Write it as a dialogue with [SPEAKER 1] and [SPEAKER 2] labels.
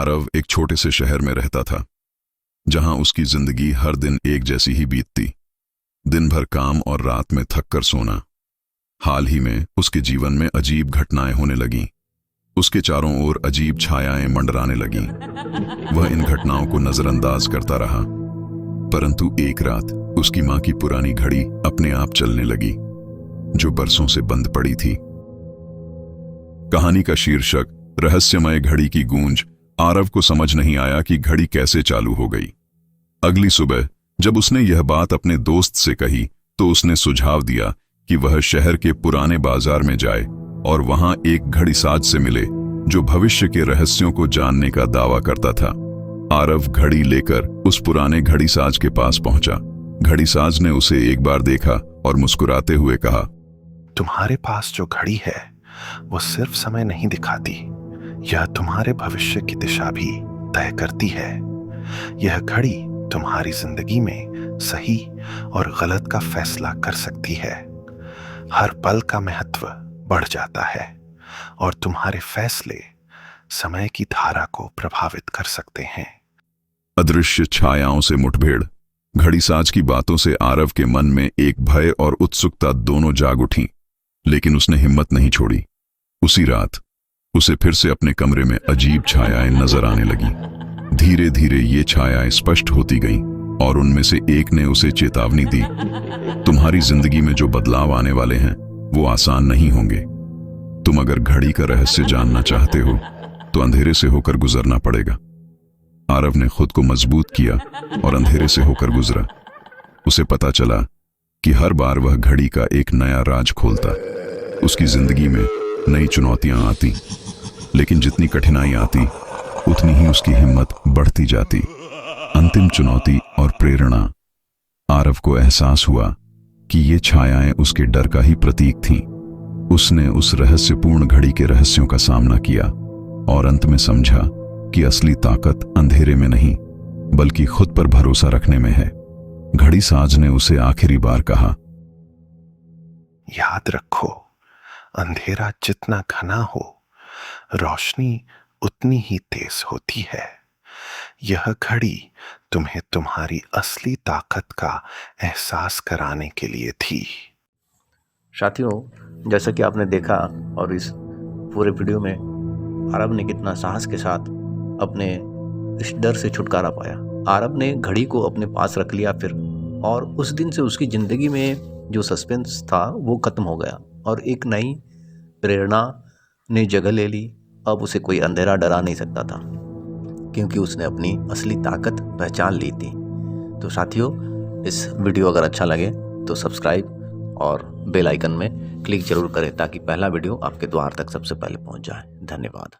[SPEAKER 1] आरव एक छोटे से शहर में रहता था, जहां उसकी जिंदगी हर दिन एक जैसी ही बीतती। दिन भर काम और रात में थक कर सोना। हाल ही में उसके जीवन में अजीब घटनाएं होने लगीं। उसके चारों ओर अजीब छायाएं मंडराने लगीं। वह इन घटनाओं को नजरअंदाज करता रहा, परंतु एक रात उसकी मां की पुरानी घड़ी अपने आप चलने लगी, जो बरसों से बंद पड़ी थी। कहानी का शीर्षक रहस्यमय घड़ी की गूंज। आरव को समझ नहीं आया कि घड़ी कैसे चालू हो गई। अगली सुबह जब उसने यह बात अपने दोस्त से कही तो उसने सुझाव दिया कि वह शहर के पुराने बाजार में जाए और वहां एक घड़ीसाज से मिले जो भविष्य के रहस्यों को जानने का दावा करता था। आरव घड़ी लेकर उस पुराने घड़ीसाज के पास पहुंचा। घड़ीसाज ने उसे एक बार देखा और मुस्कुराते हुए कहा,
[SPEAKER 2] तुम्हारे पास जो घड़ी है वो सिर्फ समय नहीं दिखाती, यह तुम्हारे भविष्य की दिशा भी तय करती है। यह घड़ी तुम्हारी जिंदगी में सही और गलत का फैसला कर सकती है। हर पल का महत्व बढ़ जाता है और तुम्हारे फैसले समय की धारा को प्रभावित कर सकते हैं।
[SPEAKER 1] अदृश्य छायाओं से मुठभेड़। घड़ीसाज की बातों से आरव के मन में एक भय और उत्सुकता दोनों जाग उठी, लेकिन उसने हिम्मत नहीं छोड़ी। उसी रात उसे फिर से अपने कमरे में अजीब छायाएं नजर आने लगी। धीरे धीरे ये छायाएं स्पष्ट होती गईं और उनमें से एक ने उसे चेतावनी दी, तुम्हारी जिंदगी में जो बदलाव आने वाले हैं वो आसान नहीं होंगे। तुम अगर घड़ी का रहस्य जानना चाहते हो तो अंधेरे से होकर गुजरना पड़ेगा। आरव ने खुद को मजबूत किया और अंधेरे से होकर गुजरा। उसे पता चला कि हर बार वह घड़ी का एक नया राज खोलता। उसकी जिंदगी में नई चुनौतियां आती, लेकिन जितनी कठिनाई आती उतनी ही उसकी हिम्मत बढ़ती जाती। अंतिम चुनौती और प्रेरणा। आरव को एहसास हुआ कि ये छायाएं उसके डर का ही प्रतीक थीं। उसने उस रहस्यपूर्ण घड़ी के रहस्यों का सामना किया और अंत में समझा कि असली ताकत अंधेरे में नहीं बल्कि खुद पर भरोसा रखने में है। घड़ीसाज ने उसे आखिरी बार कहा,
[SPEAKER 2] याद रखो, अंधेरा जितना घना हो, रोशनी उतनी ही तेज होती है। यह घड़ी तुम्हें तुम्हारी असली ताकत का एहसास कराने के लिए थी।
[SPEAKER 3] साथियों, जैसा कि आपने देखा और इस पूरे वीडियो में आरव ने कितना साहस के साथ अपने इस डर से छुटकारा पाया। आरव ने घड़ी को अपने पास रख लिया फिर, और उस दिन से उसकी ज़िंदगी में जो सस्पेंस था वो ख़त्म हो गया और एक नई प्रेरणा ने जगह ले ली। अब उसे कोई अंधेरा डरा नहीं सकता था, क्योंकि उसने अपनी असली ताकत पहचान ली थी। तो साथियों, इस वीडियो अगर अच्छा लगे तो सब्सक्राइब और बेल आइकन में क्लिक जरूर करें ताकि पहला वीडियो आपके द्वार तक सबसे पहले पहुंच जाए। धन्यवाद।